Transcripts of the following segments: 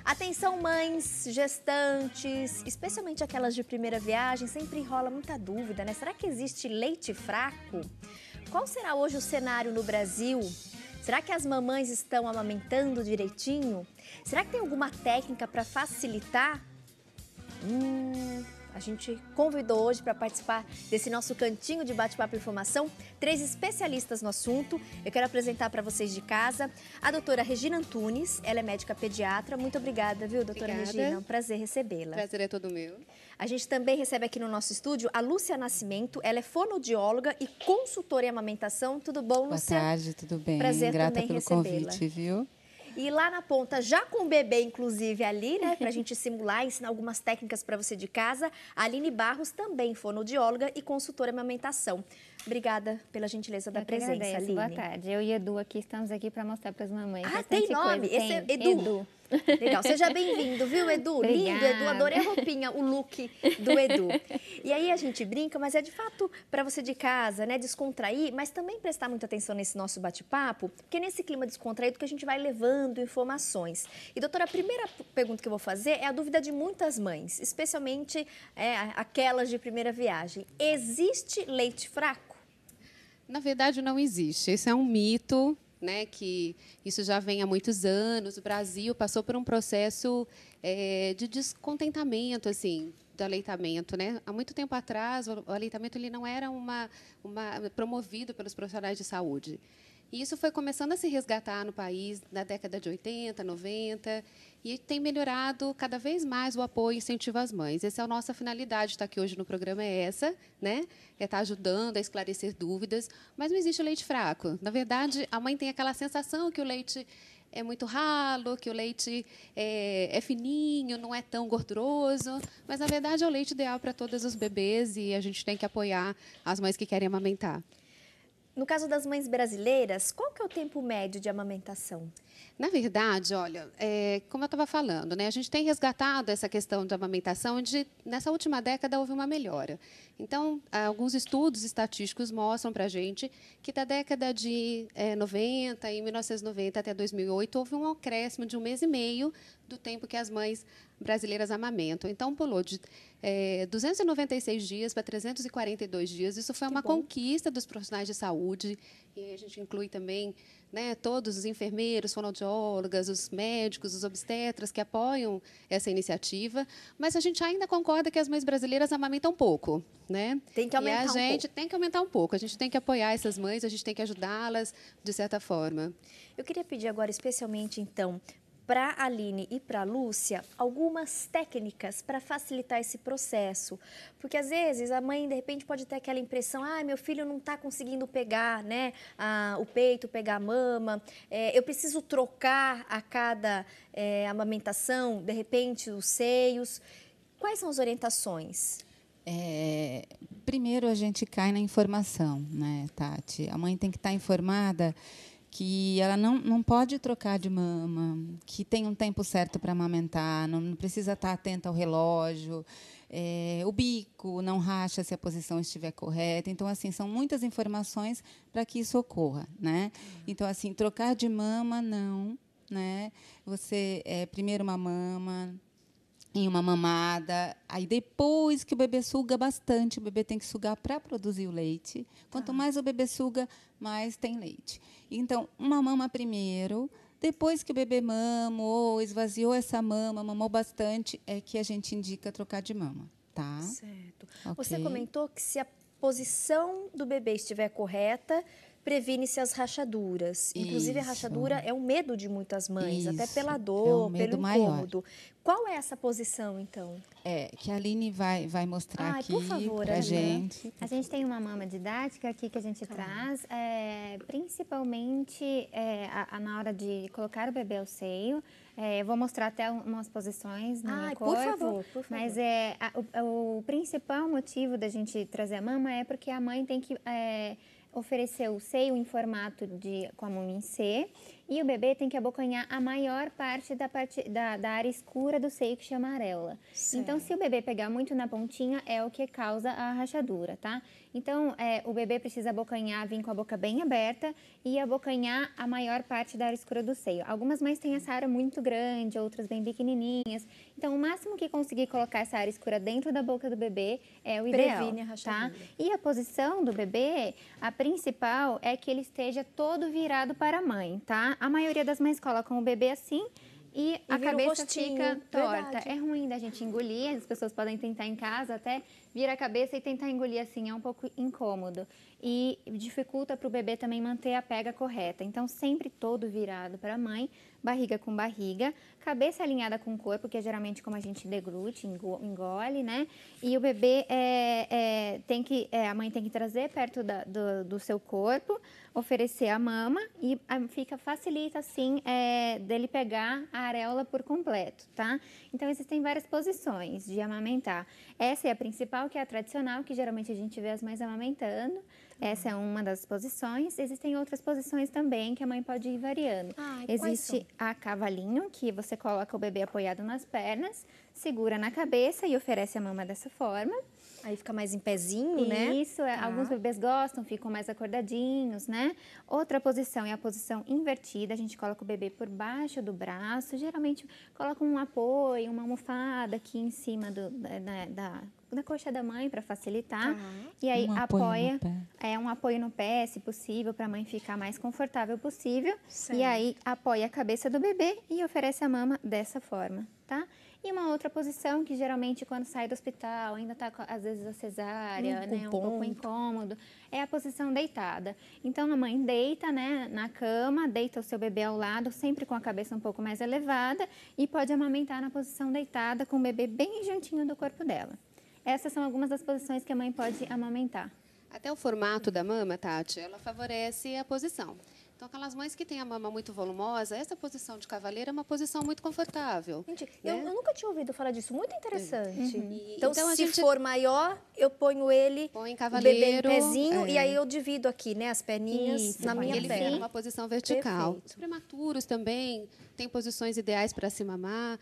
Atenção mães, gestantes, especialmente aquelas de primeira viagem, sempre rola muita dúvida, né? Será que existe leite fraco? Qual será hoje o cenário no Brasil? Será que as mamães estão amamentando direitinho? Será que tem alguma técnica para facilitar? A gente convidou hoje para participar desse nosso cantinho de bate-papo e informação 3 especialistas no assunto. Eu quero apresentar para vocês de casa a doutora Regina Antunes, ela é médica pediatra. Muito obrigada, viu, doutora Regina? É um prazer recebê-la. Prazer é todo meu. A gente também recebe aqui no nosso estúdio a Lúcia Nascimento, ela é fonoaudióloga e consultora em amamentação. Tudo bom, Lúcia? Boa tarde, tudo bem? Prazer Grata também pelo recebê-la. convite, viu? E lá na ponta, já com o bebê, inclusive, ali, né, pra gente simular, ensinar algumas técnicas para você de casa, a Aline Barros, também fonoaudióloga e consultora em amamentação. Obrigada pela gentileza da presença, Aline. Boa tarde. Eu e Edu aqui estamos aqui para mostrar para as mamães. Ah, tem nome? Esse é Edu. Legal, seja bem-vindo, viu, Edu? Obrigada. Lindo, Edu, adorei a roupinha, o look do Edu. E aí a gente brinca, mas é de fato para você de casa, né, descontrair, mas também prestar muita atenção nesse nosso bate-papo, porque é nesse clima descontraído que a gente vai levando informações. E, doutora, a primeira pergunta que eu vou fazer é a dúvida de muitas mães, especialmente aquelas de primeira viagem. Existe leite fraco? Na verdade, não existe. Esse é um mito, né, que isso já vem há muitos anos. O Brasil passou por um processo de descontentamento, assim, do aleitamento, né? Há muito tempo atrás, o aleitamento ele não era promovido pelos profissionais de saúde. E isso foi começando a se resgatar no país na década de 80, 90, e tem melhorado cada vez mais o apoio e incentivo às mães. Essa é a nossa finalidade de estar aqui hoje no programa, é essa, né? É estar ajudando a esclarecer dúvidas, mas não existe leite fraco. Na verdade, a mãe tem aquela sensação que o leite é muito ralo, que o leite é fininho, não é tão gorduroso, mas, na verdade, é o leite ideal para todos os bebês e a gente tem que apoiar as mães que querem amamentar. No caso das mães brasileiras, qual que é o tempo médio de amamentação? Na verdade, olha, como eu estava falando, né, a gente tem resgatado essa questão da amamentação, nessa última década houve uma melhora. Então, alguns estudos estatísticos mostram para a gente que da década de 90, em 1990 até 2008, houve um acréscimo de 1 mês e meio do tempo que as mães brasileiras amamentam. Então, pulou de 296 dias para 342 dias. Isso foi uma conquista dos profissionais de saúde, e a gente inclui também, né, todos os enfermeiros, fonoaudiólogas, os médicos, os obstetras que apoiam essa iniciativa, mas a gente ainda concorda que as mães brasileiras amamentam pouco, né? Tem que aumentar e a gente tem que aumentar um pouco, a gente tem que apoiar essas mães, a gente tem que ajudá-las de certa forma. Eu queria pedir agora, especialmente, então, para a Aline e para a Lúcia, algumas técnicas para facilitar esse processo. Porque, às vezes, a mãe, de repente, pode ter aquela impressão, meu filho não está conseguindo pegar, né, o peito, pegar a mama, eu preciso trocar a cada amamentação, de repente, os seios. Quais são as orientações? Primeiro, a gente cai na informação, né, Tati? A mãe tem que estar informada que ela não pode trocar de mama, que tem um tempo certo para amamentar, não precisa estar atenta ao relógio, o bico não racha se a posição estiver correta. Então, assim, são muitas informações para que isso ocorra, né? Então, assim, trocar de mama, não, né? Você, primeiro uma mama, em uma mamada, aí depois que o bebê suga bastante, o bebê tem que sugar para produzir o leite. Quanto mais o bebê suga, mais tem leite. Então, uma mama primeiro, depois que o bebê mamou, esvaziou essa mama, mamou bastante, é que a gente indica trocar de mama, tá? Certo. Okay. Você comentou que se a posição do bebê estiver correta, previne-se as rachaduras. Inclusive, a rachadura é um medo de muitas mães, até pela dor, pelo incômodo. Maior. Qual é essa posição, então? Que a Aline vai mostrar aqui para a gente. A gente tem uma mama didática aqui que a gente traz, principalmente na hora de colocar o bebê ao seio. Eu vou mostrar até umas posições no meu corpo. Por favor. Mas o principal motivo da gente trazer a mama é porque a mãe tem que oferecer o seio em formato com a mama em C E o bebê tem que abocanhar a maior parte da área escura do seio, que chama areola. Certo. Então, se o bebê pegar muito na pontinha, é o que causa a rachadura, tá? Então, o bebê precisa abocanhar, vir com a boca bem aberta e abocanhar a maior parte da área escura do seio. Algumas mães têm essa área muito grande, outras bem pequenininhas. Então, o máximo que conseguir colocar essa área escura dentro da boca do bebê é o ideal, previne a rachadura. tá? E a posição do bebê, a principal é que ele esteja todo virado para a mãe, tá? A maioria das mães colocam o bebê assim e a vira o cabeça rostinho, fica torta. verdade. É ruim da gente engolir, as pessoas podem tentar em casa até virar a cabeça e tentar engolir assim, é um pouco incômodo. E dificulta para o bebê também manter a pega correta. Então, sempre todo virado para a mãe, barriga com barriga, cabeça alinhada com o corpo, que é geralmente como a gente deglute, engole, né? E o bebê a mãe tem que trazer perto do seu corpo, oferecer a mama e facilita assim dele pegar a areola por completo, tá? Então existem várias posições de amamentar. Essa é a principal, que é a tradicional, que geralmente a gente vê as mães amamentando. Essa é uma das posições. Existem outras posições também que a mãe pode ir variando. Existe a cavalinho, que você coloca o bebê apoiado nas pernas, segura na cabeça e oferece a mama dessa forma. Aí fica mais em pezinho, né? Isso, alguns bebês gostam, ficam mais acordadinhos, né? Outra posição é a posição invertida, a gente coloca o bebê por baixo do braço, geralmente coloca um apoio, uma almofada aqui em cima da coxa da mãe para facilitar. E aí apoia, um apoio no pé, se possível, para a mãe ficar mais confortável possível. Certo. E aí apoia a cabeça do bebê e oferece a mama dessa forma, tá? E uma outra posição que geralmente quando sai do hospital, ainda está às vezes a cesárea, né, um pouco incômodo, é a posição deitada. Então a mãe deita, né, na cama, deita o seu bebê ao lado, sempre com a cabeça um pouco mais elevada e pode amamentar na posição deitada com o bebê bem juntinho do corpo dela. Essas são algumas das posições que a mãe pode amamentar. Até o formato da mama, Tati, ela favorece a posição. Então, aquelas mães que têm a mama muito volumosa, essa posição de cavaleiro é uma posição muito confortável. Gente, né? eu nunca tinha ouvido falar disso, muito interessante. Então, se a gente for maior, eu ponho ele, põe o cavaleiro, bebê em pezinho, e aí eu divido aqui, né, as perninhas Isso, na põe minha ele perna. fica numa posição vertical. Perfeito. Os prematuros também têm posições ideais para se mamar.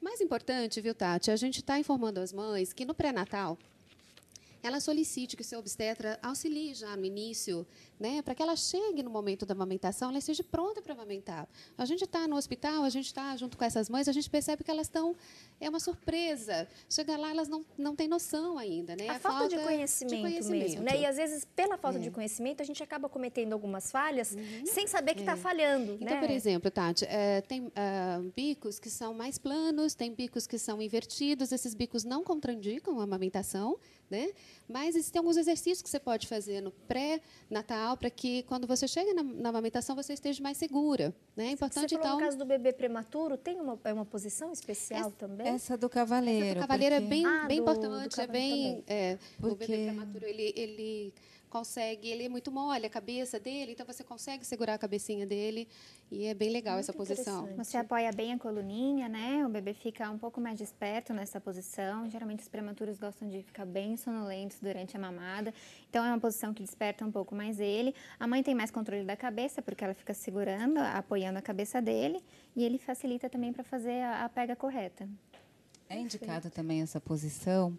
Mais importante, viu, Tati, a gente está informando as mães que no pré-natal, ela solicite que o seu obstetra auxilie já no início, né, para que ela chegue no momento da amamentação, ela esteja pronta para amamentar. A gente está no hospital, a gente está junto com essas mães, a gente percebe que elas estão... É uma surpresa. Chega lá, elas não têm noção ainda. Né? A falta de conhecimento mesmo, né? E, às vezes, pela falta de conhecimento, a gente acaba cometendo algumas falhas sem saber que está falhando, Então, né? por exemplo, Tati, tem bicos que são mais planos, tem bicos que são invertidos, esses bicos não contraindicam a amamentação, né? Mas existem alguns exercícios que você pode fazer no pré-natal para que, quando você chega na amamentação, você esteja mais segura. Né? É importante, você falou, então... no caso do bebê prematuro, tem uma posição especial também? Essa do cavaleiro. Essa do cavaleiro porque... é bem importante, é bem... Porque... O bebê prematuro, ele consegue, ele é muito mole, a cabeça dele, então você consegue segurar a cabecinha dele e é bem legal essa posição. Você apoia bem a coluninha, né? O bebê fica um pouco mais desperto nessa posição. Geralmente os prematuros gostam de ficar bem sonolentos durante a mamada, então é uma posição que desperta um pouco mais ele. A mãe tem mais controle da cabeça, porque ela fica segurando, apoiando a cabeça dele, e ele facilita também para fazer a pega correta. É indicado também essa posição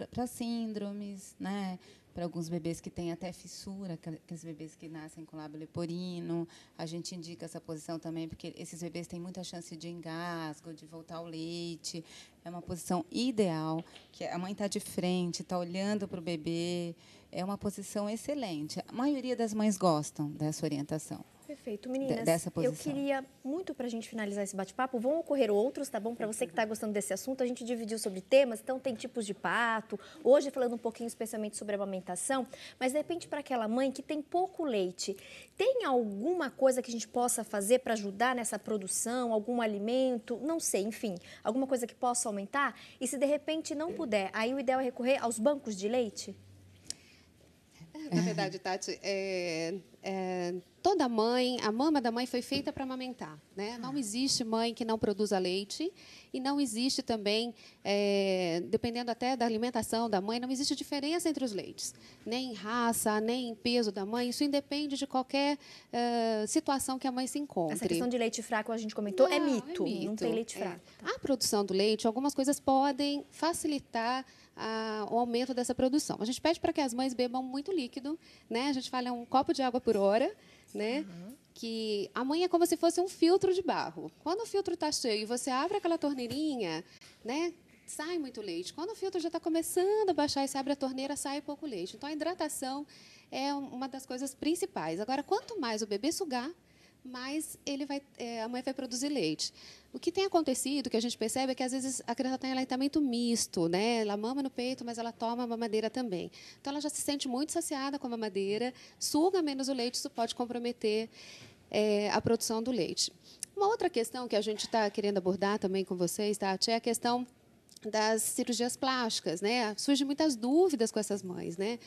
para síndromes, né? Para alguns bebês que têm até fissura, aqueles bebês que nascem com lábio leporino. A gente indica essa posição também, porque esses bebês têm muita chance de engasgo, de voltar ao leite. É uma posição ideal, que a mãe está de frente, está olhando para o bebê. É uma posição excelente. A maioria das mães gostam dessa orientação. Perfeito. Meninas, dessa posição. Eu queria muito, para a gente finalizar esse bate-papo, vão ocorrer outros, tá bom? Para você que está gostando desse assunto, a gente dividiu sobre temas, então tem tipos de parto, hoje falando um pouquinho especialmente sobre a amamentação, mas de repente para aquela mãe que tem pouco leite, tem alguma coisa que a gente possa fazer para ajudar nessa produção, algum alimento, não sei, enfim, alguma coisa que possa aumentar? E se de repente não puder, aí o ideal é recorrer aos bancos de leite? Na verdade, Tati, toda mãe, a mama da mãe foi feita para amamentar, né? Não existe mãe que não produza leite e não existe também, dependendo até da alimentação da mãe, não existe diferença entre os leites, nem em raça, nem em peso da mãe. Isso independe de qualquer situação que a mãe se encontre. Essa questão de leite fraco, a gente comentou, é mito. Não tem leite fraco. A produção do leite, algumas coisas podem facilitar o aumento dessa produção. A gente pede para que as mães bebam muito líquido, né? A gente fala 1 copo de água por hora, né? Que a mãe é como se fosse um filtro de barro. Quando o filtro está cheio e você abre aquela torneirinha, né? Sai muito leite. Quando o filtro já está começando a baixar e você abre a torneira, sai pouco leite. Então, a hidratação é uma das coisas principais. Agora, quanto mais o bebê sugar, mais a mãe vai produzir leite. O que tem acontecido, que a gente percebe, é que, às vezes, a criança tem aleitamento misto, né? Ela mama no peito, mas ela toma a mamadeira também. Então, ela já se sente muito saciada com a mamadeira, suga menos o leite, isso pode comprometer a produção do leite. Uma outra questão que a gente está querendo abordar também com vocês, Tati, é a questão das cirurgias plásticas, né? Surgem muitas dúvidas com essas mães, né?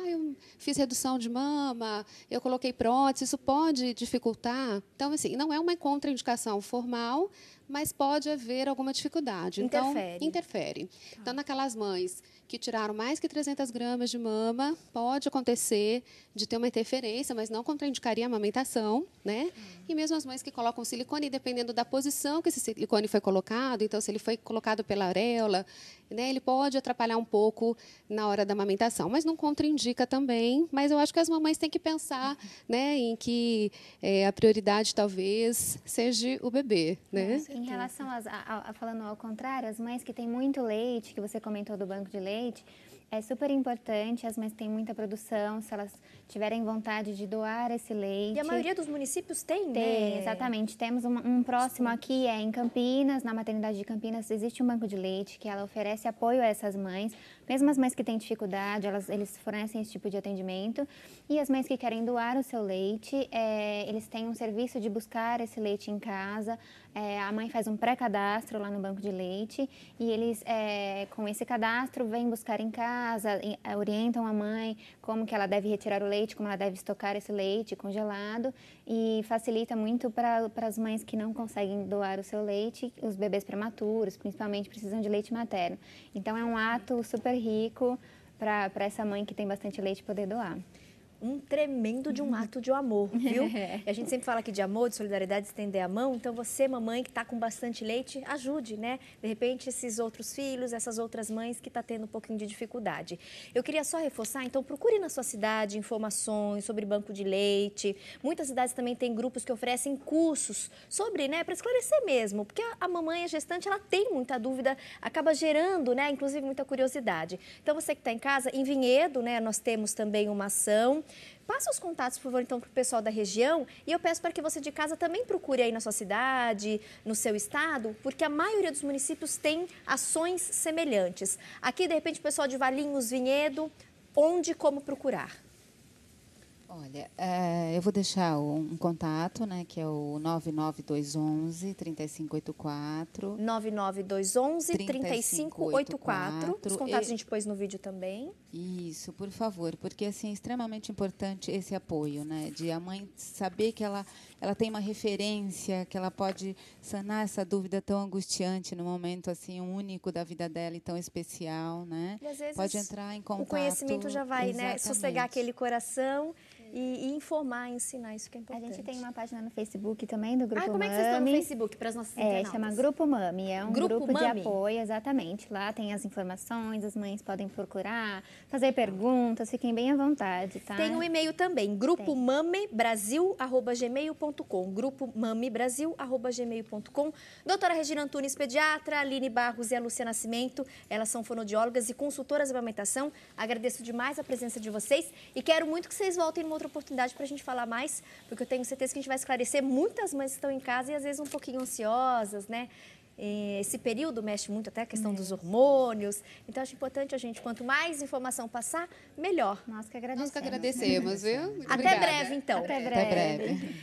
Eu fiz redução de mama, eu coloquei prótese, isso pode dificultar? Então, assim, não é uma contraindicação formal, mas pode haver alguma dificuldade. Então, interfere. Então, naquelas mães que tiraram mais que 300 gramas de mama, pode acontecer de ter uma interferência, mas não contraindicaria a amamentação, né? E mesmo as mães que colocam silicone, dependendo da posição que esse silicone foi colocado, então, se ele foi colocado pela areola, né, ele pode atrapalhar um pouco na hora da amamentação, mas não contraindica também. Mas eu acho que as mamães têm que pensar, né, em que a prioridade talvez seja o bebê, né? Em relação falando ao contrário, as mães que têm muito leite, que você comentou do banco de leite, é super importante, as mães que têm muita produção, se elas tiverem vontade de doar esse leite. E a maioria dos municípios tem, Tem, né? exatamente. Temos um próximo aqui, em Campinas, na maternidade de Campinas, existe um banco de leite que ela oferece apoio a essas mães. Mesmo as mães que têm dificuldade, eles fornecem esse tipo de atendimento. E as mães que querem doar o seu leite, eles têm um serviço de buscar esse leite em casa. A mãe faz um pré-cadastro lá no banco de leite e eles, com esse cadastro, vêm buscar em casa, orientam a mãe como que ela deve retirar o leite, como ela deve estocar esse leite congelado e facilita muito para as mães que não conseguem doar o seu leite, os bebês prematuros, principalmente, precisam de leite materno. Então, é um ato super rico para essa mãe que tem bastante leite poder doar. Um tremendo de um ato de amor, viu? E a gente sempre fala aqui de amor, de solidariedade, de estender a mão. Então, você, mamãe, que está com bastante leite, ajude, né? De repente, esses outros filhos, essas outras mães que estão tendo um pouquinho de dificuldade. Eu queria só reforçar, então, procure na sua cidade informações sobre banco de leite. Muitas cidades também têm grupos que oferecem cursos sobre, né, para esclarecer mesmo. Porque a mamãe, a gestante, ela tem muita dúvida, acaba gerando, né, inclusive muita curiosidade. Então, você que está em casa, em Vinhedo, né, nós temos também uma ação. Passa os contatos, por favor, então, para o pessoal da região. E eu peço para que você de casa também procure aí na sua cidade, no seu estado, porque a maioria dos municípios tem ações semelhantes. Aqui, de repente, o pessoal de Valinhos, Vinhedo, onde e como procurar? Olha, eu vou deixar um contato, né, que é o 99211-3584. 99211-3584. Os contatos a gente pôs no vídeo também. Isso, por favor, porque assim, é extremamente importante esse apoio, né, de a mãe saber que ela tem uma referência, que ela pode sanar essa dúvida tão angustiante no momento assim único da vida dela e tão especial, né? E às vezes pode entrar em contato. O conhecimento já vai, né, sossegar aquele coração. E informar, ensinar, isso que é importante. A gente tem uma página no Facebook também do Grupo Mami. Como é que vocês estão no Facebook para as nossas internautas? Chama Grupo Mami, é um grupo de apoio, exatamente. Lá tem as informações, as mães podem procurar, fazer perguntas, fiquem bem à vontade, tá? Tem um e-mail também, grupomamebrasil@gmail.com, grupomamebrasil@gmail.com. Doutora Regina Antunes, pediatra, Aline Barros e a Lúcia Nascimento, elas são fonoaudiólogas e consultoras de amamentação. Agradeço demais a presença de vocês e quero muito que vocês voltem numa outra oportunidade para a gente falar mais, porque eu tenho certeza que a gente vai esclarecer muitas mães que estão em casa e às vezes um pouquinho ansiosas, né? Esse período mexe muito até a questão dos hormônios. Então, acho importante a gente, quanto mais informação passar, melhor. Nós que agradecemos. Nós que agradecemos, viu? Muito Até obrigada. breve, então. Até breve. Até breve.